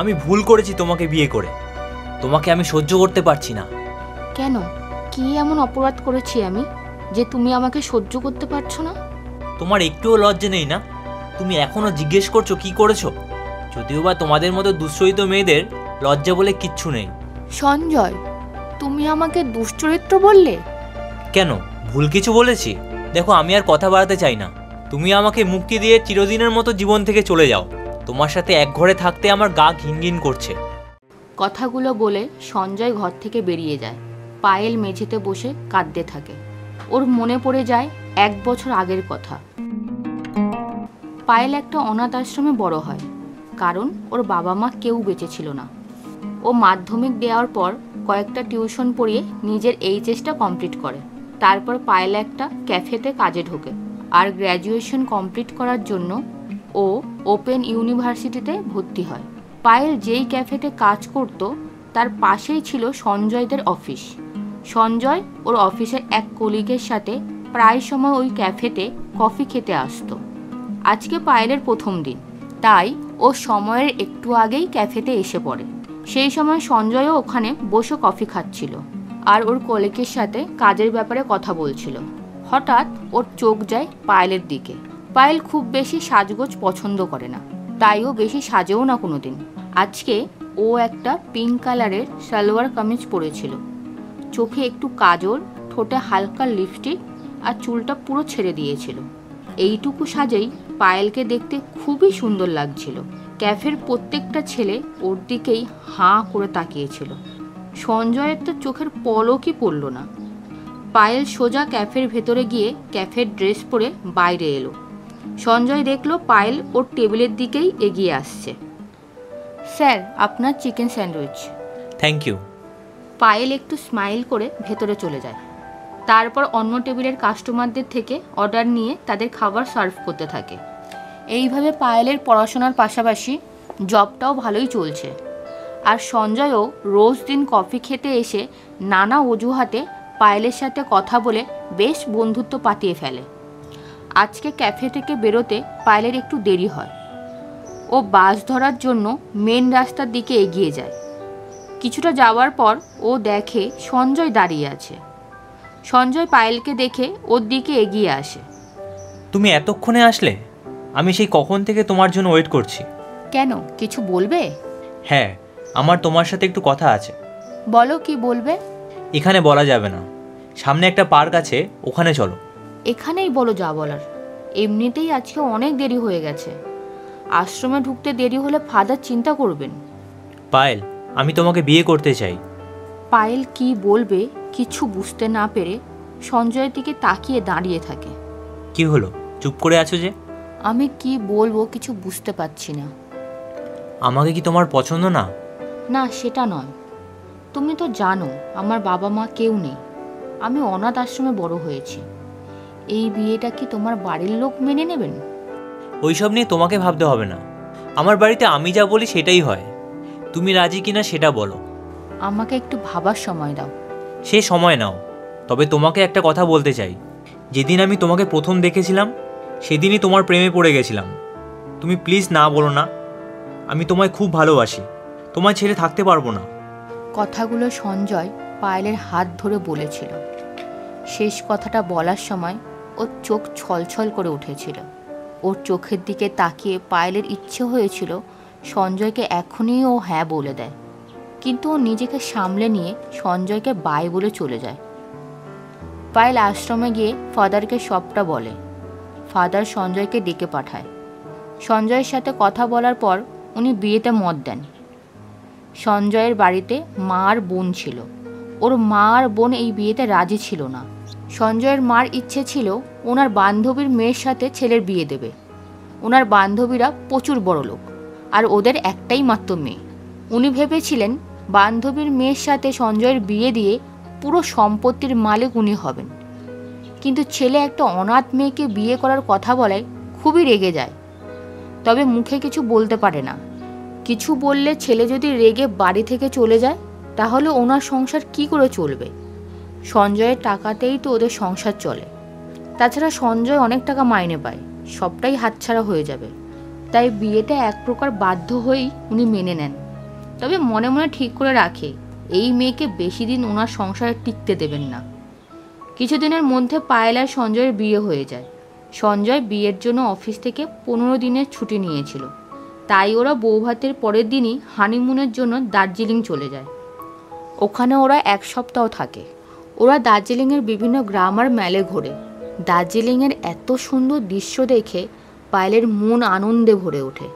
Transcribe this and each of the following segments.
আমি ভুল করেছি তোমাকে বিয়ে করে। তোমাকে আমি সহ্য করতে পারছি না। কেন? কি এমন অপরাধ করেছি আমি যে তুমি আমাকে সহ্য করতে পারছো না? তোমার একটুও লজ্জা নেই না? তুমি এখনো জিজ্ঞেস করছো কি করেছো? যদিও বা তোমাদের মতো দুশ্চরিত মেয়েদের লজ্জা বলে কিচ্ছু নেই। সঞ্জয়, তুমি আমাকে দুশ্চরিত্র বললে? কেন, ভুল কিছু বলেছি? দেখো, আমি আর কথা বাড়াতে চাই না। তুমি আমাকে মুক্তি দিয়ে চিরদিনের মতো জীবন থেকে চলে যাও। তোমার সাথে এক ঘরে থাকতে আমার গা ঘিনঘিন করছে। কথাগুলো বলে সঞ্জয় ঘর থেকে বেরিয়ে যায়। পায়েল মেঝেতে বসে কাঁদতে থাকে। ওর মনে পড়ে যায় 1 বছর আগের কথা। পায়েল একটা অনাথ আশ্রমে বড় হয়, কারণ ওর বাবা মা কেউ বেঁচে ছিল না। ও মাধ্যমিক দেওয়ার পর কয়েকটা টিউশন পড়িয়ে নিজের এইচএসটা কমপ্লিট করে। তারপর পায়েল একটা ক্যাফেতে কাজে ঢোকে, আর গ্র্যাজুয়েশন কমপ্লিট করার জন্য ও ওপেন ইউনিভার্সিটিতে ভর্তি হয়। পায়েল যেই ক্যাফেতে কাজ করত তার পাশেই ছিল সঞ্জয়দের অফিস। সঞ্জয় ওর অফিসের এক কলিগের সাথে প্রায় সময় ওই ক্যাফেতে কফি খেতে আসতো। আজকে পায়েলের প্রথম দিন, তাই ও সময়ের একটু আগেই ক্যাফেতে এসে পড়ে। সেই সময় সঞ্জয়ও ওখানে বসে কফি খাচ্ছিল আর ওর কলিগের সাথে কাজের ব্যাপারে কথা বলছিল। হঠাৎ ওর চোখ যায় পায়েলের দিকে। পায়েল খুব বেশি সাজগোজ পছন্দ করে না, তাই ও বেশি সাজেও না কোনোদিন। আজকে ও একটা পিঙ্ক কালারের সালোয়ার কামিজ পরেছিল। চোখে একটু কাজল, ঠোঁটে হালকা লিপস্টিক আর চুলটা পুরো ছেড়ে দিয়েছিল। এইটুকু সাজেই পায়েলকে দেখতে খুবই সুন্দর লাগছিল। ক্যাফের প্রত্যেকটা ছেলে ওর দিকেই হাঁ করে তাকিয়েছিল। সঞ্জয়ের তো চোখের পলকই পড়ল না। পায়েল সোজা ক্যাফের ভেতরে গিয়ে ক্যাফের ড্রেস পরে বাইরে এলো। সঞ্জয় দেখলো পায়েল ওর টেবিলের দিকেই এগিয়ে আসছে। স্যার, আপনার chicken sandwich. Thank you. Payel একটু স্মাইল করে ভেতরে চলে যায়। তারপর অন্য টেবিলের কাস্টমারদের থেকে অর্ডার নিয়ে তাদের খাবার সার্ভ করতে থাকে। এইভাবে পায়েলের পড়াশোনার পাশাপাশি জবটাও ভালোই চলছে। আর সঞ্জয়ও রোজ দিন কফি খেতে এসে নানা অজুহাতে পায়েলের সাথে কথা বলে বেশ বন্ধুত্ব পাতিয়ে ফেলে। আজকে ক্যাফে থেকে বেরোতে পায়েলের একটু দেরি হয়। ও বাস ধরার জন্য মেন রাস্তার দিকে এগিয়ে যায়। কিছুটা যাওয়ার পর ও দেখে সঞ্জয় দাঁড়িয়ে আছে। সঞ্জয় পায়েলকে দেখে ওর দিকে এগিয়ে আসে। তুমি এতক্ষণে আসলে? আমি সেই কখন থেকে তোমার জন্য ওয়েট করছি। কেন, কিছু বলবে? হ্যাঁ, আমার তোমার সাথে একটু কথা আছে। বলো, কি বলবে? এখানে বলা যাবে না। সামনে একটা পার্ক আছে, ওখানে চলো। এখানেই বলো যা বলার। এমনিতেই আজকে অনেক দেরি হয়ে গেছে। আশ্রমে ঢুকতে দেরি হলে ফাদার চিন্তা করবেন। পায়েল, আমি তোমাকে বিয়ে করতে চাই। পায়েল কি বলবে কিছু বুঝতে না পেরে সঞ্জয়ের দিকে তাকিয়ে দাঁড়িয়ে থাকে। কি হলো, চুপ করে আছো যে? আমি কি বলবো কিছু বুঝতে পারছি না। আমাকে কি তোমার পছন্দ না? না, সেটা নয়। তুমি তো জানো আমার বাবা মা কেউ নেই। আমি অনাথ আশ্রমে বড় হয়েছি। এই বিয়েটা কি তোমার বাড়ির লোক মেনে নেবেন? ওইসব নিয়ে তোমাকে ভাবতে হবে না। আমার বাড়িতে আমি যা বলি সেটাই হয়। তুমি রাজি কিনা সেটা বলো। আমাকে একটু ভাবার সময় দাও। সে সময় নাও, তবে তোমাকে একটা কথা বলতে চাই। যেদিন আমি তোমাকে প্রথম দেখেছিলাম সেদিনই তোমার প্রেমে পড়ে গেছিলাম। তুমি প্লিজ না বলো না। আমি তোমায় খুব ভালোবাসি, তোমায় ছেড়ে থাকতে পারবো না। কথাগুলো সঞ্জয় পায়েলের হাত ধরে বলেছিল। শেষ কথাটা বলার সময় ওর চোখ ছলছল করে উঠেছিল। ওর চোখের দিকে তাকিয়ে পায়েলের ইচ্ছে হয়েছিল সঞ্জয়কে এখনই ও হ্যাঁ বলে দেয়, কিন্তু ও নিজেকে সামলে নিয়ে সঞ্জয়কে বাই বলে চলে যায়। পায়েল আশ্রমে গিয়ে ফাদারকে সবটা বলে। ফাদার সঞ্জয়কে ডেকে পাঠায়। সঞ্জয়ের সাথে কথা বলার পর উনি বিয়েতে মত দেন। সঞ্জয়ের বাড়িতে মা আর বোন ছিল। ওর মা আর বোন এই বিয়েতে রাজি ছিল না। সঞ্জয়ের মার ইচ্ছে ছিল ওনার বান্ধবীর মেয়ের সাথে ছেলের বিয়ে দেবে। ওনার বান্ধবীরা প্রচুর বড় লোক, আর ওদের একটাই মাত্র মেয়ে। উনি ভেবেছিলেন বান্ধবীর মেয়ের সাথে সঞ্জয়ের বিয়ে দিয়ে পুরো সম্পত্তির মালিক উনি হবেন। কিন্তু ছেলে একটা অনাথ মেয়েকে বিয়ে করার কথা বলায় খুবই রেগে যায়, তবে মুখে কিছু বলতে পারে না। কিছু বললে ছেলে যদি রেগে বাড়ি থেকে চলে যায় তাহলে ওনার সংসার কি করে চলবে? সঞ্জয়ের টাকাতেই তো ওদের সংসার চলে। তাছাড়া সঞ্জয় অনেক টাকা মাইনে পায়, সবটাই হাতছাড়া হয়ে যাবে। তাই বিয়েটা এক প্রকার বাধ্য হয়েই উনি মেনে নেন। তবে মনে মনে ঠিক করে রাখে এই মেয়েকে বেশি দিন ওনার সংসারে টিকতে দেবেন না। কিছুদিনের মধ্যে পায়েল আর সঞ্জয়ের বিয়ে হয়ে যায়। সঞ্জয় বিয়ের জন্য অফিস থেকে 15 দিনের ছুটি নিয়েছিল, তাই ওরা বৌভাতের পরের দিনই হানিমুনের জন্য দার্জিলিং চলে যায়। ওখানে ওরা 1 সপ্তাহ থাকে। ওরা দার্জিলিংয়ের বিভিন্ন গ্রাম আর মেলে ঘোরে। দার্জিলিংয়ের এত সুন্দর দৃশ্য দেখে পায়েলের মন আনন্দে ভরে ওঠে।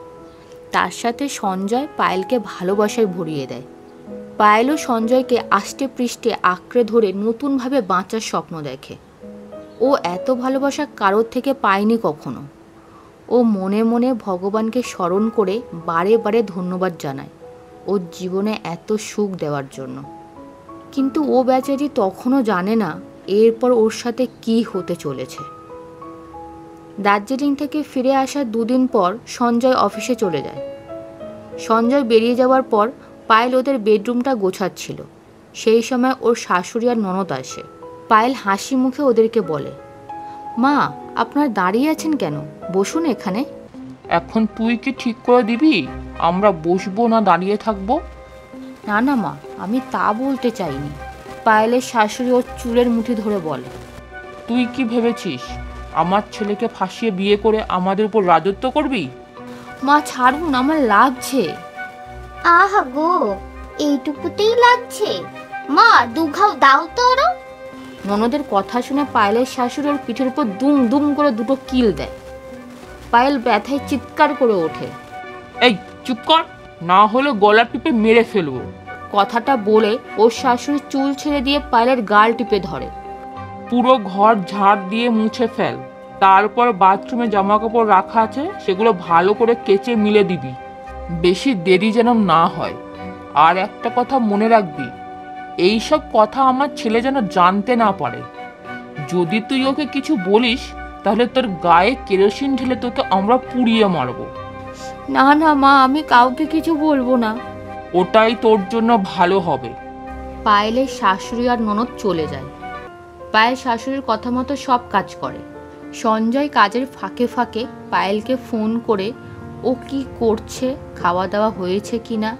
তার সাথে সঞ্জয় পায়েলকে ভালোবাসায় ভরিয়ে দেয়। পায়েলও সঞ্জয়কে আষ্টে পৃষ্ঠে আঁকড়ে ধরে নতুনভাবে বাঁচার স্বপ্ন দেখে। ও এত ভালোবাসা কারোর থেকে পায়নি কখনো। ও মনে মনে ভগবানকে স্মরণ করে বারে বারে ধন্যবাদ জানায় ওর জীবনে এত সুখ দেওয়ার জন্য। কিন্তু ও বেচারি তখনও জানে না এরপর ওর সাথে কি হতে চলেছে। দার্জিলিং থেকে ফিরে আসার 2 দিন পর সঞ্জয় অফিসে চলে যায়। সঞ্জয় বেরিয়ে যাওয়ার পর পায়েল ওদের বেডরুমটা গোছাচ্ছিল। সেই সময় ওর শাশুড়ি আর ননদ আসে। পায়েল হাসি মুখে ওদেরকে বলে, মা, আপনারা দাঁড়িয়ে আছেন কেন? বসুন এখানে। এখন তুই কি ঠিক করে দিবি আমরা বসবো না দাঁড়িয়ে থাকবো? না না মা, আমি তা বলতে চাইনি। পায়েলের শাশুড়ি ওর চুলের মুঠি ধরে বলে, তুই কি ভেবেছিস আমার ছেলেকে ফাঁসিয়ে বিয়ে করে আমাদের উপর রাজত্ব করবি? মা ছাড়ুন, আমার লাগছে। আহা গো, এইটুকুতেই লাগছে? মা, দুঘাও দাও তো ওরা। ননদের কথা শুনে পায়েলের শাশুড়ি ওর পিঠের উপর দুম দুম করে 2টো কিল দেয়। পায়েল ব্যথায় চিৎকার করে ওঠে। এই চুপ কর, না হলে গলা টিপে মেরে ফেলবো। কথাটা বলে ওর শাশুড়ি চুল ছেড়ে দিয়ে পায়েলের গাল টিপে ধরে। পুরো ঘর ঝাড় দিয়ে মুছে ফেল, তারপর বাথরুমে জামা কাপড় রাখা আছে সেগুলো ভালো করে কেচে মিলে দিবি। বেশি দেরি যেন না হয়। আর একটা কথা মনে রাখবি, এইসব কথা আমার ছেলে যেন জানতে না পারে। যদি তুই ওকে কিছু বলিস তাহলে তোর গায়ে কেরোসিন ঢেলে তোকে আমরা পুড়িয়ে মারবো। না না মা, আমি কাউকে কিছু বলবো না। ওটাই তোর জন্য ভালো হবে। পায়েলের শাশুড়ি আর ননদ চলে যায়। পায়েল শাশুড়ির কথা মতো সব কাজ করে। সঞ্জয় কাজের ফাঁকে ফাঁকে পায়েলকে ফোন করে ও কি করছে, খাওয়া দাওয়া হয়েছে কিনা,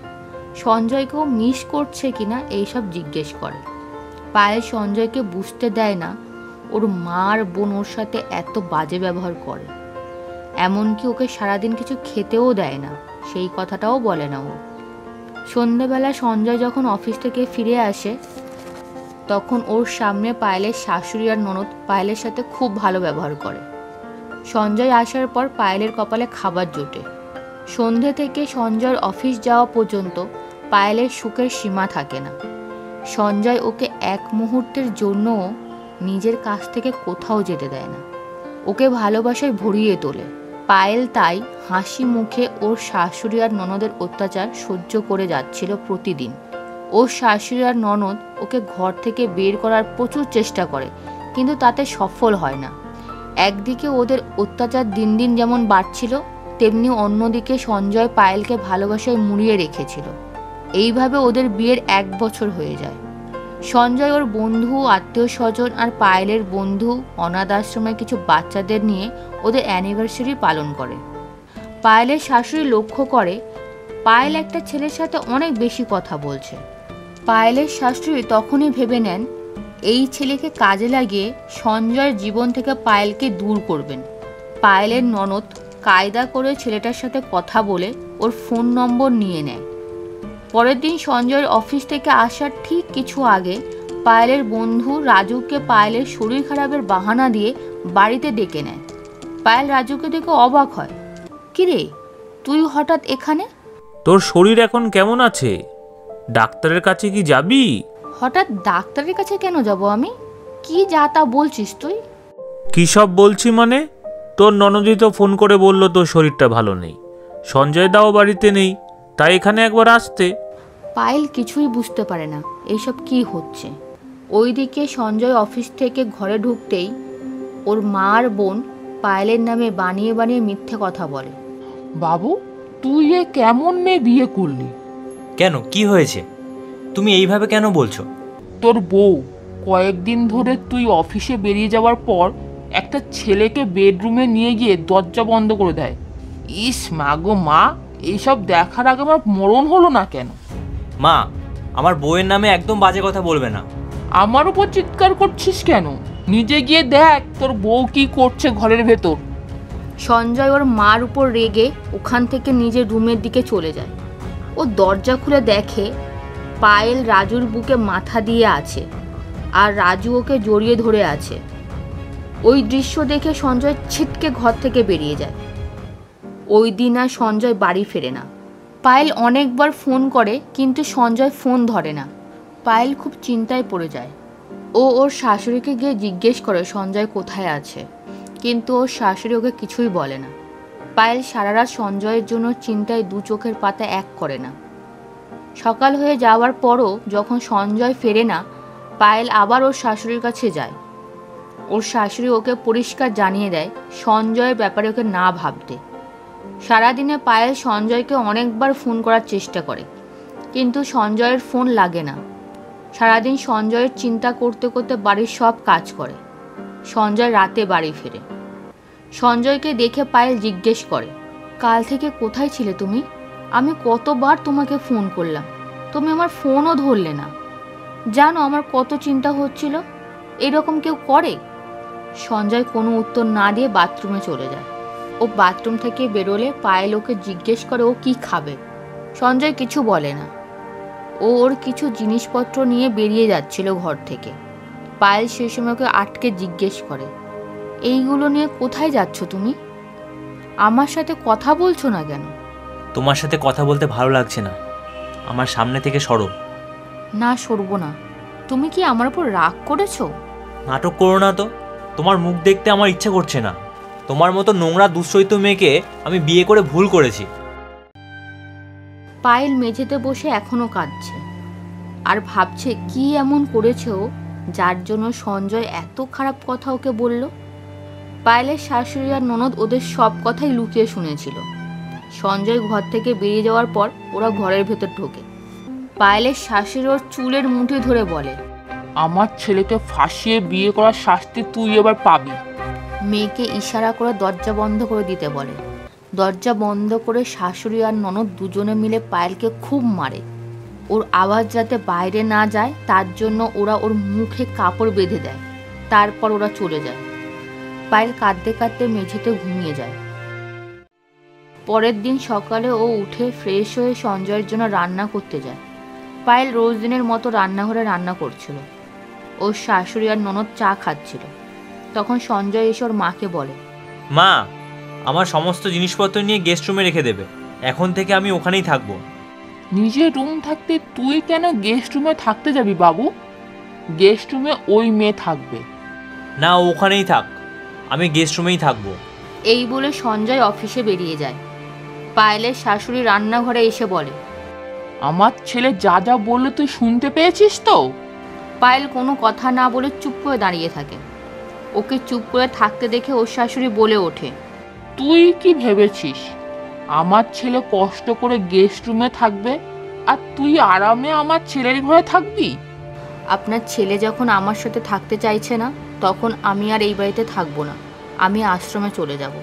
সঞ্জয়কেও মিস করছে কিনা এইসব জিজ্ঞেস করে। পায়েল সঞ্জয়কে বুঝতে দেয় না ওর মা আর বোন ওর সাথে এত বাজে ব্যবহার করে। এমনকি ওকে সারাদিন কিছু খেতেও দেয় না, সেই কথাটাও বলে না ও। সন্ধেবেলা সঞ্জয় যখন অফিস থেকে ফিরে আসে তখন ওর সামনে পায়েলের শাশুড়ি আর ননদ পায়েলের সাথে খুব ভালো ব্যবহার করে। সঞ্জয় আসার পর পায়েলের কপালে খাবার জোটে। সন্ধে থেকে সঞ্জয়ের অফিস যাওয়া পর্যন্ত পায়েলের সুখের সীমা থাকে না। সঞ্জয় ওকে এক মুহূর্তের জন্যও নিজের কাছ থেকে কোথাও যেতে দেয় না, ওকে ভালোবাসায় ভরিয়ে তোলে। পায়েল তাই হাসি মুখে ওর শাশুড়ি আর ননদের অত্যাচার সহ্য করে যাচ্ছিল প্রতিদিন। ওর শাশুড়ি আর ননদ ওকে ঘর থেকে বের করার প্রচুর চেষ্টা করে, কিন্তু তাতে সফল হয় না। একদিকে ওদের অত্যাচার দিন দিন যেমন বাড়ছিল, তেমনি অন্যদিকে সঞ্জয় পায়েলকে ভালোবাসায় মুড়িয়ে রেখেছিল। এইভাবে ওদের বিয়ের 1 বছর হয়ে যায়। সঞ্জয় ওর বন্ধু, আত্মীয় স্বজন আর পায়েলের বন্ধু অনাথ আশ্রমের কিছু বাচ্চাদের নিয়ে ওদের অ্যানিভার্সারি পালন করে। পায়েলের শাশুড়ি লক্ষ্য করে পায়েল একটা ছেলের সাথে অনেক বেশি কথা বলছে। পায়েলের শাশুড়ি তখনই ভেবে নেন এই ছেলেকে কাজে লাগিয়ে সঞ্জয়ের জীবন থেকে পায়েলকে দূর করবেন। পায়েলের ননদ কায়দা করে ছেলেটার সাথে কথা বলে ওর ফোন নম্বর নিয়ে নেয়। পরের দিন সঞ্জয়ের অফিস থেকে আসার ঠিক কিছু আগে পায়েলের বন্ধু রাজুকে পায়েলের শরীর খারাপের বাহানা দিয়ে বাড়িতে ডেকে নেয়। পায়েল রাজুকে দেখে অবাক হয়। কিরে, তুই হঠাৎ এখানে? তোর শরীর এখন কেমন আছে? ডাক্তারের কাছে কি যাবি? হঠাৎ ডাক্তারের কাছে কেন যাব আমি? কি যা তা বলছিস তুই? কী সব বলছি মানে? তোর ননদি তো ফোন করে বলল তোর শরীরটা ভালো নেই, সঞ্জয় দাও বাড়িতে নেই, তাই এখানে একবার আসতে। পায়েল কিছুই বুঝতে পারে না এইসব কি হচ্ছে। ওইদিকে সঞ্জয় অফিস থেকে ঘরে ঢুকতেই ওর মা আর বোন পায়েলের নামে বানিয়ে বানিয়ে মিথ্যে কথা বলে। বাবু, তুই এ কেমন মেয়ে বিয়ে করলি? কেন, কি হয়েছে? তুমি এইভাবে কেন বলছো? তোর বউ কয়েকদিন ধরে তুই অফিসে বেরিয়ে যাওয়ার পর একটা ছেলেকে বেডরুমে নিয়ে গিয়ে দরজা বন্ধ করে দেয়। ইস মা গো মা, এইসব দেখার আগে আমার মরণ হলো না কেন? মা, আমার বউয়ের নামে একদম বাজে কথা বলবে না। আমার উপর চিৎকার করছিস কেন? নিজে গিয়ে দেখ তোর বউ কি করছে ঘরের ভেতর। সঞ্জয় ওর মার উপর রেগে ওখান থেকে নিজের রুমের দিকে চলে যায়। ও দরজা খুলে দেখে পায়েল রাজুর বুকে মাথা দিয়ে আছে আর রাজু ওকে জড়িয়ে ধরে আছে। ওই দৃশ্য দেখে সঞ্জয় ছিটকে ঘর থেকে বেরিয়ে যায়। ওই দিন আর সঞ্জয় বাড়ি ফেরে না। পায়েল অনেকবার ফোন করে কিন্তু সঞ্জয় ফোন ধরে না। পায়েল খুব চিন্তায় পড়ে যায়। ও ওর শাশুড়িকে গিয়ে জিজ্ঞেস করে সঞ্জয় কোথায় আছে, কিন্তু ওর শাশুড়ি ওকে কিছুই বলে না। পায়েল সারা রাত সঞ্জয়ের জন্য চিন্তায় দু চোখের পাতা এক করে না। সকাল হয়ে যাওয়ার পরও যখন সঞ্জয় ফেরে না, পায়েল আবার ওর শাশুড়ির কাছে যায়। ওর শাশুড়ি ওকে পরিষ্কার জানিয়ে দেয় সঞ্জয়ের ব্যাপারে ওকে না ভাবতে। সারাদিনে পায়েল সঞ্জয়কে অনেকবার ফোন করার চেষ্টা করে, কিন্তু সঞ্জয়ের ফোন লাগে না। সারাদিন সঞ্জয়ের চিন্তা করতে করতে বাড়ির সব কাজ করে। সঞ্জয় রাতে বাড়ি ফেরে। সঞ্জয়কে দেখে পায়েল জিজ্ঞেস করে, কাল থেকে কোথায় ছিলে তুমি? আমি কতবার তোমাকে ফোন করলাম, তুমি আমার ফোনও ধরলে না। জানো আমার কত চিন্তা হচ্ছিল, এরকম কেউ করে? সঞ্জয় কোনো উত্তর না দিয়ে বাথরুমে চলে যায়। ও বাথরুম থেকে বেরোলে পায়েল ওকে জিজ্ঞেস করে ও কি খাবে। সঞ্জয় কিছু বলে না। ও ওর কিছু জিনিসপত্র নিয়ে বেরিয়ে যাচ্ছিল ঘর থেকে। পায়েল সেই সময় ওকে আটকে জিজ্ঞেস করে, এইগুলো নিয়ে কোথায় যাচ্ছ তুমি? আমার সাথে কথা বলছো না কেন? তোমার সাথে কথা বলতে ভালো লাগছে না, আমার সামনে থেকে সরো। না, সরবো না। তুমি কি আমার উপর রাগ করেছো? নাটক করো না তো, তোমার মুখ দেখতে আমার ইচ্ছে করছে না। তোমার মতো নোংরা দুশ্চরিত্র মেয়েকে আমি বিয়ে করে ভুল করেছি। পায়েল মেঝেতে বসে এখনো কাঁদছে আর ভাবছে কি এমন করেছে ও, যার জন্য সঞ্জয় এত খারাপ কথা ওকে বলল। পায়েলের শাশুড়ি আর ননদ ওদের সব কথাই লুকিয়ে শুনেছিল। সঞ্জয় ঘর থেকে বেরিয়ে যাওয়ার পর ওরা ঘরের ভেতর ঢোকে। পায়েলের শাশুড়ি ওর চুলের মুঠি ধরে বলে, আমার ছেলেকে ফাঁসিয়ে বিয়ে করার শাস্তি তুই এবার পাবি। মেয়েকে ইশারা করে দরজা বন্ধ করে দিতে বলে। দরজা বন্ধ করে শাশুড়ি আর ননদ দুজনে মিলে পায়েলকে খুব মারে। ওর আওয়াজ যাতে বাইরে না যায় তার জন্য ওরা ওর মুখে কাপড় বেঁধে দেয়। তারপর ওরা চলে যায়। পায়েল কাঁদতে কাঁদতে মেঝেতে ঘুমিয়ে যায়। পরের দিন সকালে ও উঠে ফ্রেশ হয়ে সঞ্জয়ের জন্য রান্না করতে যায়। পায়েল রোজ দিনের মতো রান্নাঘরে রান্না করছিল। ওর শাশুড়ি আর ননদ চা খাচ্ছিল। তখন সঞ্জয় এসে ওর মাকে বলে, মা, আমার সমস্ত জিনিসপত্র নিয়ে গেস্ট রুমে রেখে দেবে, এখন থেকে আমি ওখানেই থাকবো। নিজের রুম থাকতে তুই কেন গেস্ট রুমে থাকতে যাবি বাবু? গেস্ট রুমে ওই মেয়ে থাকবে। না, ওখানেই থাক, আমি গেস্ট রুমেই থাকবো। এই বলে সঞ্জয় অফিসে বেরিয়ে যায়। পায়েলের শাশুড়ি রান্নাঘরে এসে বলে, আমার ছেলে যা যা বললো তুই শুনতে পেয়েছিস তো? পায়েল কোনো কথা না বলে চুপ করে দাঁড়িয়ে থাকে। ওকে চুপ করে থাকতে দেখে ওর শাশুড়ি বলে ওঠে, তুই কি ভেবেছিস আমার ছেলে কষ্ট করে গেস্ট রুমে থাকবে আর তুই আরামে আমার ছেলের ঘরে থাকবি? আপনার ছেলে যখন আমার সাথে থাকতে চাইছে না, তখন আমি আর এই বাড়িতে থাকবো না, আমি আশ্রমে চলে যাব।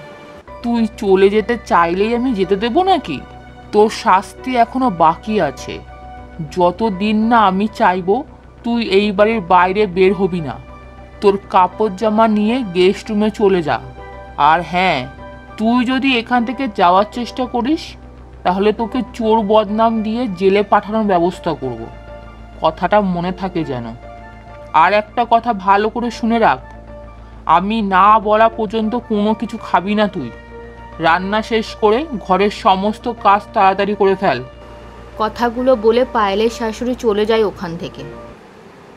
তুই চলে যেতে চাইলেই আমি যেতে দেবো নাকি? তোর শাস্তি এখনো বাকি আছে। যতদিন না আমি চাইবো তুই এই বাড়ির বাইরে বের হবি না। তোর কাপড় জামা নিয়ে গেস্ট রুমে চলে যা। আর হ্যাঁ, তুই যদি এখান থেকে যাওয়ার চেষ্টা করিস তাহলে তোকে চোর বদনাম দিয়ে জেলে পাঠানোর ব্যবস্থা করব। কথাটা মনে থাকে যেন। আর একটা কথা ভালো করে শুনে রাখ, আমি না বলা পর্যন্ত কোনো কিছু খাবি না তুই। রান্না শেষ করে ঘরের সমস্ত কাজ তাড়াতাড়ি করে ফেল। কথাগুলো বলে পায়েলের শাশুড়ি চলে যায় ওখান থেকে।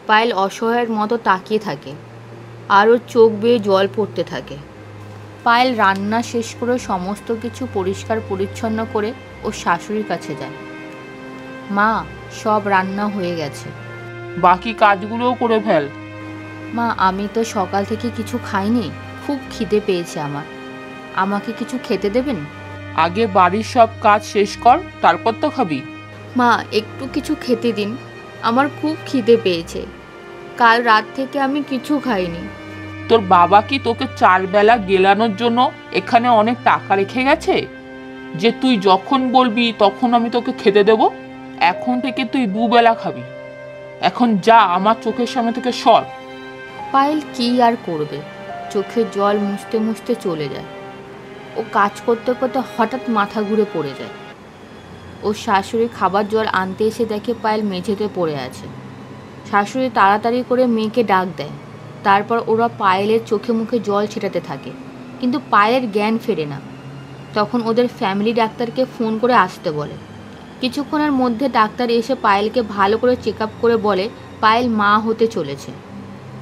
পায়েল অসহায়ের মতো তাকিয়ে থাকে আর ওর চোখ বেয়ে জল পড়তে থাকে। পায়েল রান্না শেষ করে সমস্ত কিছু পরিষ্কার পরিচ্ছন্ন করে ওর শাশুড়ির কাছে যায়। মা, সব রান্না হয়ে গেছে। বাকি কাজগুলোও করে ফেল। মা, আমি তো সকাল থেকে কিছু খাইনি, খুব খিদে পেয়েছে আমার, আমাকে কিছু খেতে দেবেন? আগে বাড়ির সব কাজ শেষ কর, তারপর তো খাবি। মা, একটু কিছু খেতে দিন, আমার খুব খিদে পেয়েছে, কাল রাত থেকে আমি কিছু খাইনি। তোর বাবা কি তোকে 4 বেলা গেলানোর জন্য এখানে অনেক টাকা রেখে গেছে? যে তুই যখন বলবি তখন আমি তোকে খেতে দেব? এখন থেকে তুই দুবেলা খাবি। এখন যা, আমার চোখের সামনে থেকে সর। পায়েল কী আর করবে, চোখের জল মুছতে মুছতে চলে যায়। ও কাজ করতে করতে হঠাৎ মাথা ঘুরে পড়ে যায়। ওর শাশুড়ি খাবার জল আনতে এসে দেখে পায়েল মেঝেতে পড়ে আছে। শাশুড়ি তাড়াতাড়ি করে মেয়েকে ডাক দেয়। তারপর ওরা পায়েলের চোখে মুখে জল ছেটাতে থাকে, কিন্তু পায়েলের জ্ঞান ফেরে না। তখন ওদের ফ্যামিলি ডাক্তারকে ফোন করে আসতে বলে। কিছুক্ষণের মধ্যে ডাক্তার এসে পায়েলকে ভালো করে চেক আপ করে বলে পায়েল মা হতে চলেছে।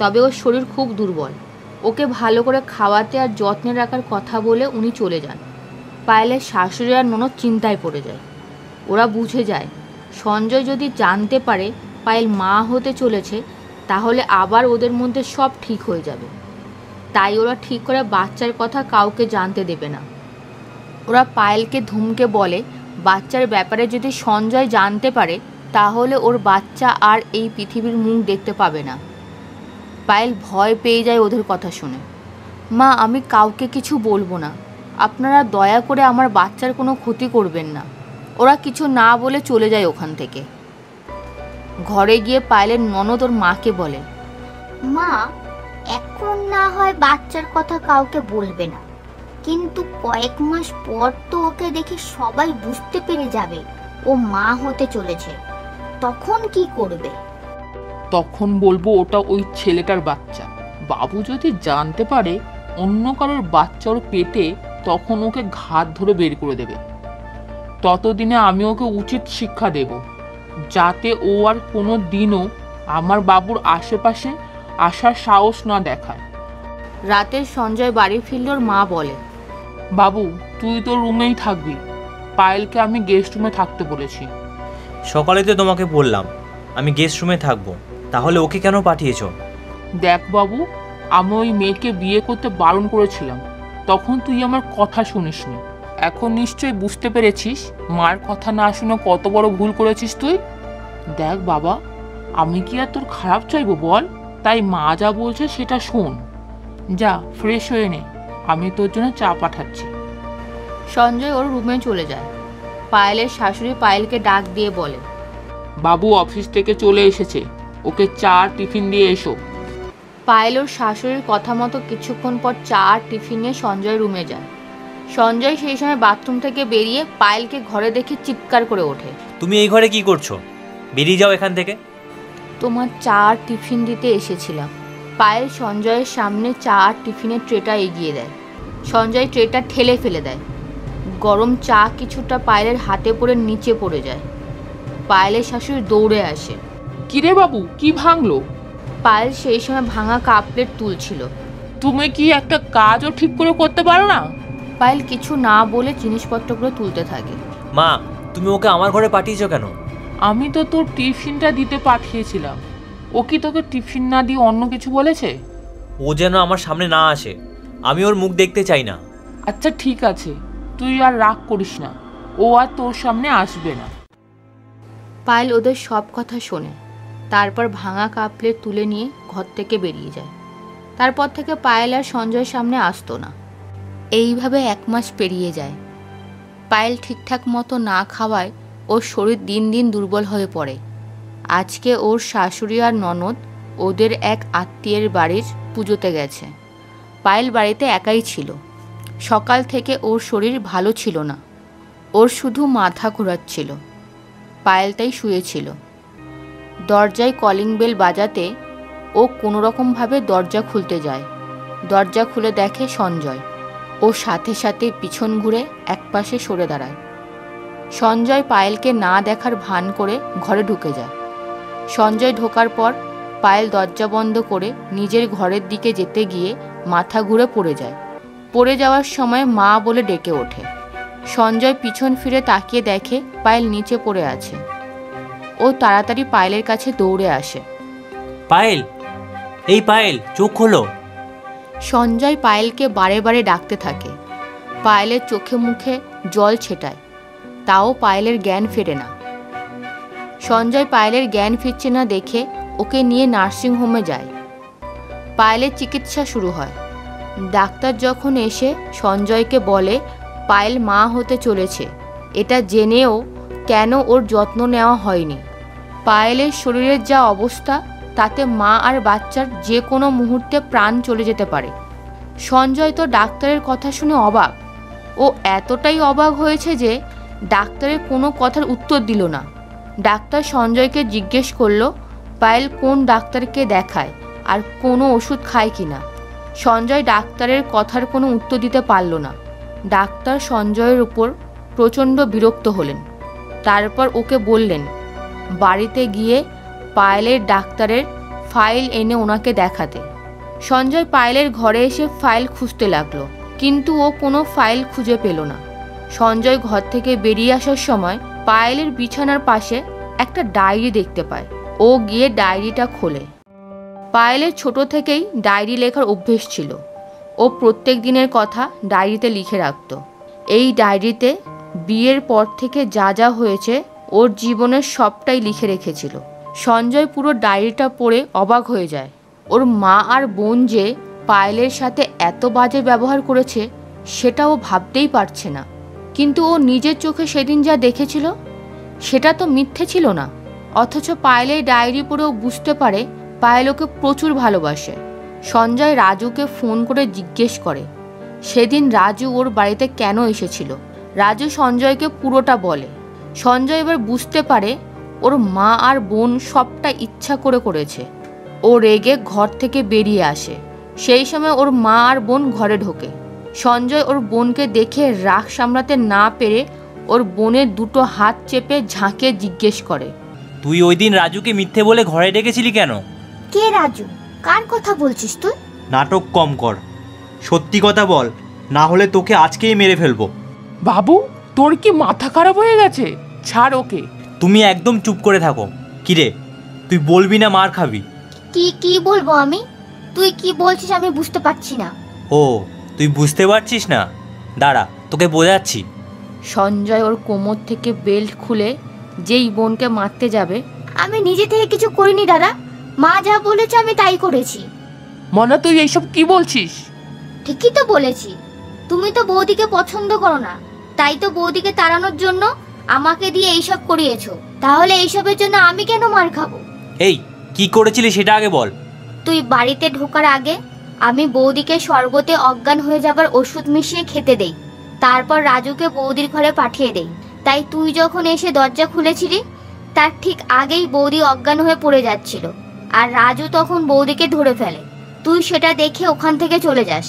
তবে ওর শরীর খুব দুর্বল, ওকে ভালো করে খাওয়াতে আর যত্নে রাখার কথা বলে উনি চলে যান। পায়েলের শাশুড়ি আর ননদ চিন্তায় পড়ে যায়। ওরা বুঝে যায় সঞ্জয় যদি জানতে পারে পায়েল মা হতে চলেছে তাহলে আবার ওদের মধ্যে সব ঠিক হয়ে যাবে। তাই ওরা ঠিক করে বাচ্চার কথা কাউকে জানতে দেবে না। ওরা পায়েলকে ধুমকে বলে বাচ্চার ব্যাপারে যদি সঞ্জয় জানতে পারে তাহলে ওর বাচ্চা আর এই পৃথিবীর মুখ দেখতে পাবে না। পায়েল ভয় পেয়ে যায় ওদের কথা শুনে। মা, আমি কাউকে কিছু বলবো না, আপনারা দয়া করে আমার বাচ্চার কোনো ক্ষতি করবেন না। ওরা কিছু না বলে চলে যায় ওখান থেকে। ঘরে গিয়ে পায়েলের ননদ ওর মাকে বলে, মা, এখন না হয় বাচ্চার কথা কাউকে বলবে না, কিন্তু কয়েক মাস পর তো ওকে দেখে সবাই বুঝতে পেরে যাবে ও মা হতে চলেছে, তখন কি করবে? তখন বলবো ওটা ওই ছেলেটার বাচ্চা। বাবু যদি জানতে পারে অন্য কারোর বাচ্চা ওর পেটে, তখন ওকে ঘাত ধরে বের করে দেবে। ততদিনে আমি ওকে উচিত শিক্ষা দেব, যাতে ও আর কোনো দিনও আমার বাবুর আশেপাশে আসার সাহস না দেখায়। রাতে সঞ্জয় বাড়ি ফিরল। ওর মা বলে, বাবু, তুই তোর রুমেই থাকবি, পায়েলকে আমি গেস্ট রুমে থাকতে বলেছি। সকালে তো তোমাকে বললাম আমি গেস্ট রুমে থাকবো, তাহলে ওকে কেন পাঠিয়েছ? দেখ বাবু, আমি ওই মেয়েকে বিয়ে করতে বারণ করেছিলাম, তখন তুই আমার কথা শুনিসনি। এখন নিশ্চয়ই বুঝতে পেরেছিস মার কথা না শুনে কত বড় ভুল করেছিস তুই। দেখ বাবা, আমি কি আর তোর খারাপ চাইবো বল? তাই মা যা বলছে সেটা শোন। যা, ফ্রেশ হয়ে নে, আমি তোর জন্য চা পাঠাচ্ছি। সঞ্জয় ওর রুমে চলে যায়। পায়েলের শাশুড়ি পায়েলকে ডাক দিয়ে বলে, বাবু অফিস থেকে চলে এসেছে, ওকে চা আর টিফিন দিয়ে এসো। পায়েল ওর শাশুড়ির কথা মতো কিছুক্ষণ পর চা আর টিফিন নিয়ে সঞ্জয় রুমে যায়। সঞ্জয় সেই সময় বাথরুম থেকে বেরিয়ে পায়েলকে ঘরে দেখে চিৎকার করে ওঠে, তুমি এই ঘরে কি করছো? বেরিয়ে যাও এখান থেকে। তোমার চা আর টিফিন দিতে এসেছিলাম। পায়েল সঞ্জয়ের সামনে চা আর টিফিনের ট্রেটা এগিয়ে দেয়। সঞ্জয় ট্রেটা ঠেলে ফেলে দেয়। গরম চা কিছুটা পায়েলের হাতে পড়ে নিচে পড়ে যায়। পায়েলের শাশুড়ি দৌড়ে আসে। কিরে বাবু, কি ভাঙলো? পায়েল সেই সময় ভাঙা কাপ প্লেট তুলছিল। তুমি কি একটা কাজও ঠিক করে করতে পারো না? পায়েল কিছু না বলে জিনিসপত্রগুলো তুলতে থাকে। মা, তুমি ওকে আমার ঘরে পাঠিয়েছো কেন? আমি তো তোর টিফিনটা দিতে পাঠিয়েছিলাম। ও কি তোকে টিফিন না দিয়ে অন্য কিছু বলেছে? ও যেন আমার সামনে না আসে, আমি ওর মুখ দেখতে চাই না। আচ্ছা ঠিক আছে, তুই আর রাগ করিস না, ও আর তোর সামনে আসবে না। পায়েল ওদের সব কথা শোনে। তারপর ভাঙা কাপ প্লেট তুলে নিয়ে ঘর থেকে বেরিয়ে যায়। তারপর থেকে পায়েল আর সঞ্জয়ের সামনে আসতো না। এইভাবে 1 মাস পেরিয়ে যায়। পায়েল ঠিকঠাক মতো না খাওয়ায় ওর শরীর দিন দিন দুর্বল হয়ে পড়ে। আজকে ওর শাশুড়ি আর ননদ ওদের এক আত্মীয়ের বাড়ির পুজোতে গেছে। পায়েল বাড়িতে একাই ছিল। সকাল থেকে ওর শরীর ভালো ছিল না, ওর শুধু মাথা ঘোরাচ্ছিল। পায়েল তাই শুয়েছিল। দরজায় কলিং বেল বাজাতে ও কোনোরকমভাবে দরজা খুলতে যায়। দরজা খুলে দেখে সঞ্জয়। ও সাথে সাথে পিছন ঘুরে একপাশে সরে দাঁড়ায়। সঞ্জয় পায়েলকে না দেখার ভান করে ঘরে ঢুকে যায়। সঞ্জয় ঢোকার পর পায়েল দরজা বন্ধ করে নিজের ঘরের দিকে যেতে গিয়ে মাথা ঘুরে পড়ে যায়। পড়ে যাওয়ার সময় মা বলে ডেকে ওঠে। সঞ্জয় পিছন ফিরে তাকিয়ে দেখে পায়েল নিচে পড়ে আছে। ও তাড়াতাড়ি পায়েলের কাছে দৌড়ে আসে। পায়েল, এই পায়েল, চোখ খোলো। সঞ্জয় পায়েলকে বারে বারে ডাকতে থাকে। পায়েলের চোখে মুখে জল ছেটায়, তাও পায়েলের জ্ঞান ফেরে না। সঞ্জয় পায়েলের জ্ঞান ফিরছে না দেখে ওকে নিয়ে নার্সিংহোমে যায়। পায়েলের চিকিৎসা শুরু হয়। ডাক্তার যখন এসে সঞ্জয়কে বলে পায়েল মা হতে চলেছে, এটা জেনেও কেন ওর যত্ন নেওয়া হয়নি। পায়েলের শরীরের যা অবস্থা, তাতে মা আর বাচ্চার যে কোনো মুহূর্তে প্রাণ চলে যেতে পারে। সঞ্জয় তো ডাক্তারের কথা শুনে অবাক। ও এতটাই অবাক হয়েছে যে ডাক্তারের কোনো কথার উত্তর দিল না। ডাক্তার সঞ্জয়কে জিজ্ঞেস করলো পায়েল কোন ডাক্তারকে দেখায় আর কোনো ওষুধ খায় কিনা। সঞ্জয় ডাক্তারের কথার কোনো উত্তর দিতে পারল না। ডাক্তার সঞ্জয়ের উপর প্রচণ্ড বিরক্ত হলেন। তারপর ওকে বললেন বাড়িতে গিয়ে পায়েলের ডাক্তারের ফাইল এনে ওনাকে দেখাতে। সঞ্জয় পায়েলের ঘরে এসে ফাইল খুঁজতে লাগলো, কিন্তু ও কোনো ফাইল খুঁজে পেল না। সঞ্জয় ঘর থেকে বেরিয়ে আসার সময় পায়েলের বিছানার পাশে একটা ডায়েরি দেখতে পায়। ও গিয়ে ডায়েরিটা খোলে। পায়েলের ছোট থেকেই ডায়েরি লেখার অভ্যেস ছিল। ও প্রত্যেক দিনের কথা ডায়েরিতে লিখে রাখত। এই ডায়েরিতে বিয়ের পর থেকে যা যা হয়েছে ওর জীবনের সবটাই লিখে রেখেছিল। সঞ্জয় পুরো ডায়েরিটা পড়ে অবাক হয়ে যায়। ওর মা আর বোন যে পায়েলের সাথে এত বাজে ব্যবহার করেছে সেটা ও ভাবতেই পারছে না। কিন্তু ও নিজের চোখে সেদিন যা দেখেছিল সেটা তো মিথ্যে ছিল না। অথচ পায়েলের ডায়েরি পড়েও বুঝতে পারে পায়েল ওকে প্রচুর ভালোবাসে। সঞ্জয় রাজুকে ফোন করে জিজ্ঞেস করে সেদিন রাজু ওর বাড়িতে কেন এসেছিল। রাজু সঞ্জয়কে পুরোটা বলে। সঞ্জয় এবার বুঝতে পারে ওর মা আর বোন সবটা ইচ্ছা করে করেছে। ও রেগে ঘর থেকে বেরিয়ে আসে। সেই সময় ওর মা আর বোন ঘরে ঢোকে। সঞ্জয় ওর বোনকে দেখে রাগ সামলাতে না পেরে ওর বোনের দুটো হাত চেপে ঝাঁকে জিজ্ঞেস করে তুই ওই দিন রাজুকে মিথ্যে বলে ঘরে ডেকেছিলি কেন? কে রাজু? কার কথা বলছিস তুই? নাটক কম কর, সত্যি কথা বল, না হলে তোকে আজকেই মেরে ফেলবো। বাবু, তোর কি মাথা খারাপ হয়ে গেছে? ছাড় ওকে। তুমি একদম চুপ করে থাকো। কিরে, তুই বলবি না মার খাবি? কি বলবো আমি? তুই কি বলছিস আমি বুঝতে পারছি না। ও, তুই বুঝতে পারছিস না? দাঁড়া, তোকে বোঝাচ্ছি। সঞ্জয় ওর কোমর থেকে বেল্ট খুলে যেই বোনকে মারতে যাবে, আমি নিজে থেকে কিছু করিনি দাদা, মা যা বলেছে আমি তাই করেছি। মনা, তুই এইসব কি বলছিস? ঠিকই তো বলেছি। তুমি তো বৌদিকে পছন্দ করো না, তাই তো বৌদিকে তাড়ানোর জন্য আমাকে দিয়ে এইসব করিয়েছো। তাহলে এইসবের জন্য আমি কেন মার খাবো? এই, কি করেছিলি সেটা আগে বল। তুই বাড়িতে ঢোকার আগে আমি বৌদিকে শরবতে অজ্ঞান হয়ে যাবার ওষুধ মিশিয়ে খেতে দেই, তারপর রাজুকে বৌদির ঘরে পাঠিয়ে দেই। তাই তুই যখন এসে দরজা খুলেছিলি তার ঠিক আগেই বৌদি অজ্ঞান হয়ে পড়ে যাচ্ছিল, আর রাজু তখন বৌদিকে ধরে ফেলে। তুই সেটা দেখে ওখান থেকে চলে যাস।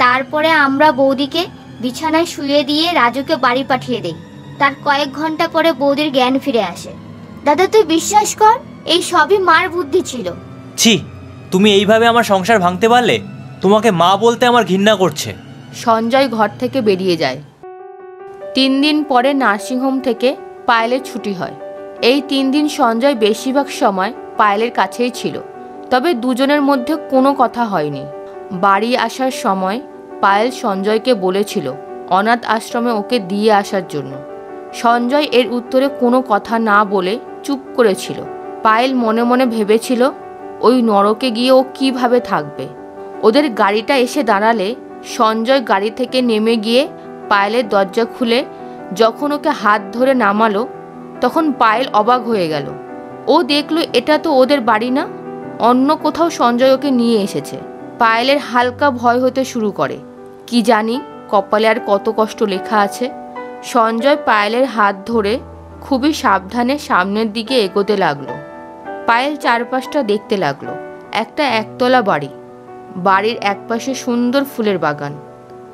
তারপরে আমরা বৌদিকে বিছানায় শুয়ে দিয়ে রাজুকে বাড়ি পাঠিয়ে দেই। তার কয়েক ঘন্টা পরে বৌদির জ্ঞান ফিরে আসে। দাদা তুই বিশ্বাস কর, এই সবই মার বুদ্ধি ছিল। ছি, তুমি এইভাবে আমার সংসার ভাঙতে পারলে? তোমাকে মা বলতে আমার ঘৃণা করছে। সঞ্জয় ঘর থেকে বেরিয়ে যায়। 3 দিন পরে নার্সিংহোম থেকে পায়েলের ছুটি হয়। এই 3 দিন সঞ্জয় বেশিরভাগ সময় পায়েলের কাছেই ছিল, তবে দুজনের মধ্যে কোনো কথা হয়নি। বাড়ি আসার সময় পায়েল সঞ্জয়কে বলেছিল অনাথ আশ্রমে ওকে দিয়ে আসার জন্য। সঞ্জয় এর উত্তরে কোনো কথা না বলে চুপ করেছিল। পায়েল মনে মনে ভেবেছিল ওই নরকে গিয়ে ও কীভাবে থাকবে। ওদের গাড়িটা এসে দাঁড়ালে সঞ্জয় গাড়ি থেকে নেমে গিয়ে পায়েলের দরজা খুলে যখন ওকে হাত ধরে নামালো, তখন পায়েল অবাক হয়ে গেল। ও দেখলো এটা তো ওদের বাড়ি না, অন্য কোথাও সঞ্জয় ওকে নিয়ে এসেছে। পায়েলের হালকা ভয় হতে শুরু করে। কি জানি কপালে আর কত কষ্ট লেখা আছে। সঞ্জয় পায়েলের হাত ধরে খুবই সাবধানে সামনের দিকে এগোতে লাগলো। পায়েল চারপাশটা দেখতে লাগলো। একটা একতলা বাড়ি। বাড়ির একপাশে সুন্দর ফুলের বাগান,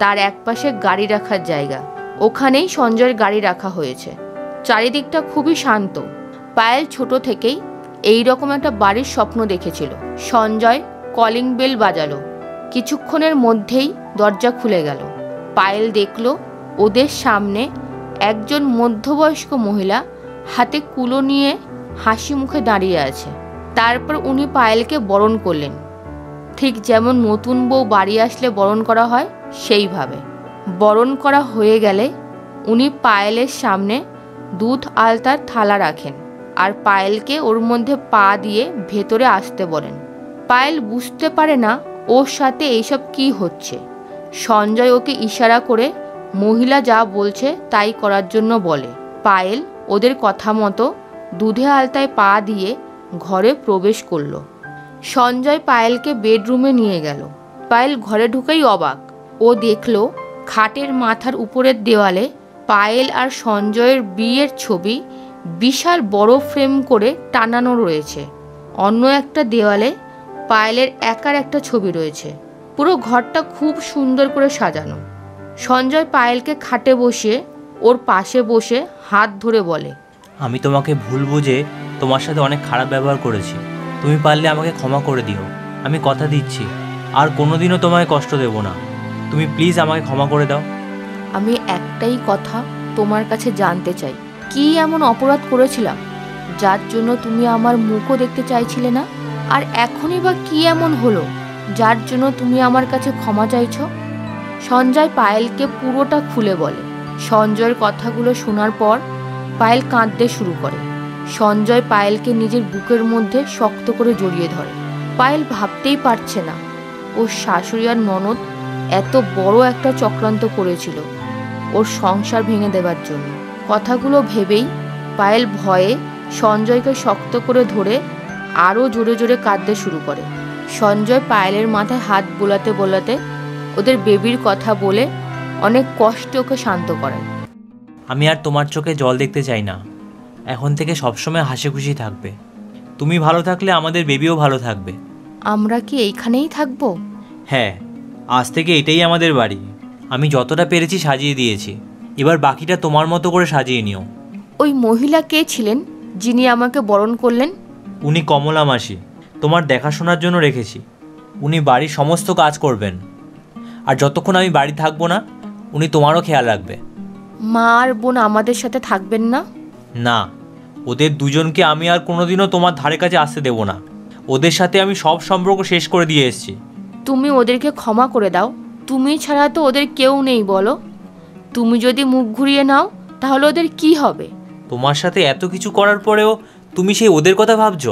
তার একপাশে গাড়ি রাখার জায়গা। ওখানেই সঞ্জয়ের গাড়ি রাখা হয়েছে। চারিদিকটা খুবই শান্ত। পায়েল ছোট থেকেই এই রকম একটা বাড়ির স্বপ্ন দেখেছিল। সঞ্জয় কলিং বেল বাজালো। কিছুক্ষণের মধ্যেই দরজা খুলে গেল। পায়েল দেখলো ওদের সামনে একজন মধ্যবয়স্ক মহিলা হাতে কুলো নিয়ে হাসি মুখে দাঁড়িয়ে আছে। তারপর উনি পায়েলকে বরণ করলেন, ঠিক যেমন নতুন বউ বাড়ি আসলে বরণ করা হয় সেইভাবে। বরণ করা হয়ে গেলে উনি পায়েলের সামনে দুধ আলতার থালা রাখেন আর পায়েলকে ওর মধ্যে পা দিয়ে ভেতরে আসতে বলেন। পায়েল বুঝতে পারে না ওর সাথে এইসব কি হচ্ছে। সঞ্জয় ওকে ইশারা করে মহিলা যা বলছে তাই করার জন্য বলে। পায়েল ওদের কথা মতো দুধে আলতায় পা দিয়ে ঘরে প্রবেশ করলো। সঞ্জয় পায়েলকে বেডরুমে নিয়ে গেল। পায়েল ঘরে ঢুকেই অবাক। ও দেখলো খাটের মাথার উপরের দেওয়ালে পায়েল আর সঞ্জয়ের বিয়ের ছবি বিশাল বড় ফ্রেম করে টানানো রয়েছে। অন্য একটা দেওয়ালে পায়েলের একার একটা ছবি রয়েছে। পুরো ঘরটা খুব সুন্দর করে সাজানো। সঞ্জয় পায়েলকে খাটে বসিয়ে ওর পাশে বসে হাত ধরে বলে, আমি তোমাকে ভুল বুঝে তোমার সাথে অনেক খারাপ ব্যবহার করেছি। তুমি পারলে আমাকে ক্ষমা করে দিও। আমি কথা দিচ্ছি আর কোনোদিনও তোমায় কষ্ট দেব না। তুমি প্লিজ আমাকে ক্ষমা করে দাও। আমি একটাই কথা তোমার কাছে জানতে চাই, কি এমন অপরাধ করেছিলাম যার জন্য তুমি আমার মুখও দেখতে চাইছিলে না? আর এখনই বা কি এমন হলো যার জন্য তুমি আমার কাছে ক্ষমা চাইছো? সঞ্জয় পায়েলকে পুরোটা খুলে বলে। সঞ্জয়ের কথাগুলো শোনার পর পায়েল কাঁদতে শুরু করে। সঞ্জয় পায়েলকে নিজের বুকের মধ্যে শক্ত করে জড়িয়ে ধরে। পায়েল ভাবতেই পারছে না ওর শাশুড়ি আর ননদ এত বড় একটা চক্রান্ত করেছিল ওর সংসার ভেঙে দেবার জন্য। কথাগুলো ভেবেই পায়েল ভয়ে সঞ্জয়কে শক্ত করে ধরে আরও জোরে জোরে কাঁদতে শুরু করে। সঞ্জয় পায়েলের মাথায় হাত বোলাতে বোলাতে ওদের বেবির কথা বলে অনেক কষ্ট ওকে শান্ত করে। আমি আর তোমার চোখে জল দেখতে চাই না। এখন থেকে সবসময় হাসি খুশি থাকবে। তুমি ভালো থাকলে আমাদের বেবিও ভালো থাকবে। আমরা কি এইখানেই থাকবো? হ্যাঁ, আজ থেকে এটাই আমাদের বাড়ি। আমি যতটা পেরেছি সাজিয়ে দিয়েছি, এবার বাকিটা তোমার মতো করে সাজিয়ে নিও। ওই মহিলা কে ছিলেন যিনি আমাকে বরণ করলেন? উনি কমলা মাসি, তোমার দেখাশোনার জন্য রেখেছি। উনি বাড়ির সমস্ত কাজ করবেন, আর যতক্ষণ আমি বাড়ি থাকবো না উনি তোমারও খেয়াল রাখবে। মা আর বোন আমাদের সাথে থাকবেন না? না, ওদের দুজনকে আমি আর কোনোদিনও তোমার ধারে কাছে আসতে দেবো না। ওদের সাথে আমি সব সম্পর্ক শেষ করে দিয়ে এসেছি। তুমি ওদেরকে ক্ষমা করে দাও। তুমি ছাড়া তো ওদের কেউ নেই বলো। তুমি যদি মুখ ঘুরিয়ে নাও তাহলে ওদের কি হবে? তোমার সাথে এত কিছু করার পরেও তুমি সেই ওদের কথা ভাবছো,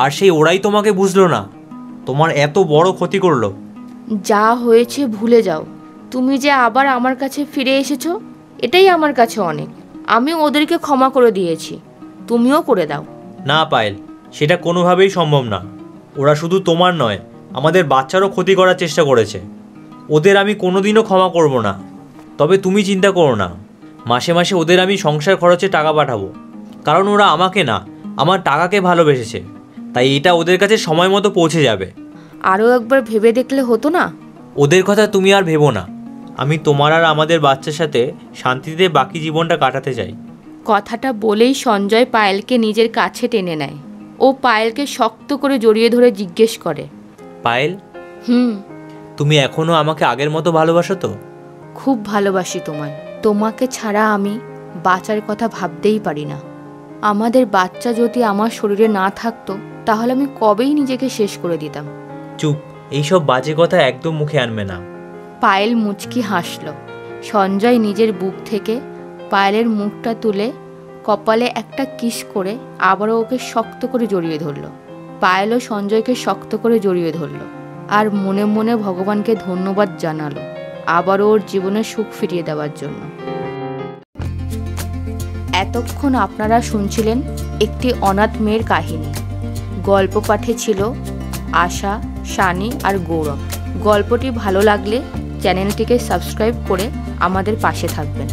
আর সেই ওরাই তোমাকে বুঝলো না। তোমার এত বড় ক্ষতি করলো। যা হয়েছে ভুলে যাও। তুমি যে আবার আমার কাছে ফিরে এসেছো এটাই আমার কাছে অনেক। আমি ওদেরকে ক্ষমা করে দিয়েছি, তুমিও করে দাও। না পায়েল, সেটা কোনোভাবেই সম্ভব না। ওরা শুধু তোমার নয়, আমাদের বাচ্চারও ক্ষতি করার চেষ্টা করেছে। ওদের আমি কোনোদিনও ক্ষমা করব না। তবে তুমি চিন্তা করো না, মাসে মাসে ওদের আমি সংসার খরচে টাকা পাঠাবো। কারণ ওরা আমাকে না, আমার টাকাকে ভালোবেসেছে। তাই এটা ওদের কাছে সময় মতো পৌঁছে যাবে। আরও একবার ভেবে দেখলে হতো না? ওদের কথা তুমি আর ভেবো না। আমি তোমার আর আমাদের বাচ্চার সাথে শান্তিতে বাকি জীবনটা কাটাতে চাই। কথাটা বলেই সঞ্জয় পায়েলকে নিজের কাছে টেনে নেয়। ও পায়েলকে শক্ত করে জড়িয়ে ধরে জিজ্ঞেস করে, পায়েল, তুমি এখনও আমাকে আগের মতো ভালোবাসো তো? খুব ভালোবাসি তোমায়। তোমাকে ছাড়া আমি বাঁচার কথা ভাবতেই পারি না। আমাদের বাচ্চা যদি আমার শরীরে না থাকতো তাহলে আমি কবেই নিজেকে শেষ করে দিতাম। চুপ, এইসব বাজে কথা একদম মুখে আনবে না। পায়েল মুচকি হাসল। সঞ্জয় নিজের বুক থেকে পায়েলের মুখটা তুলে কপালে একটা কিস করে আবারও ওকে শক্ত করে জড়িয়ে ধরল। পায়েলও সঞ্জয়কে শক্ত করে জড়িয়ে ধরল আর মনে মনে ভগবানকে ধন্যবাদ জানালো আবারও ওর জীবনে সুখ ফিরিয়ে দেওয়ার জন্য। এতক্ষণ আপনারা শুনছিলেন একটি অনাথ মেয়ের কাহিনী। গল্প পাঠে ছিল আশা, শানি আর গৌরব। গল্পটি ভালো লাগলে চ্যানেলটিকে সাবস্ক্রাইব করে আমাদের পাশে থাকবেন।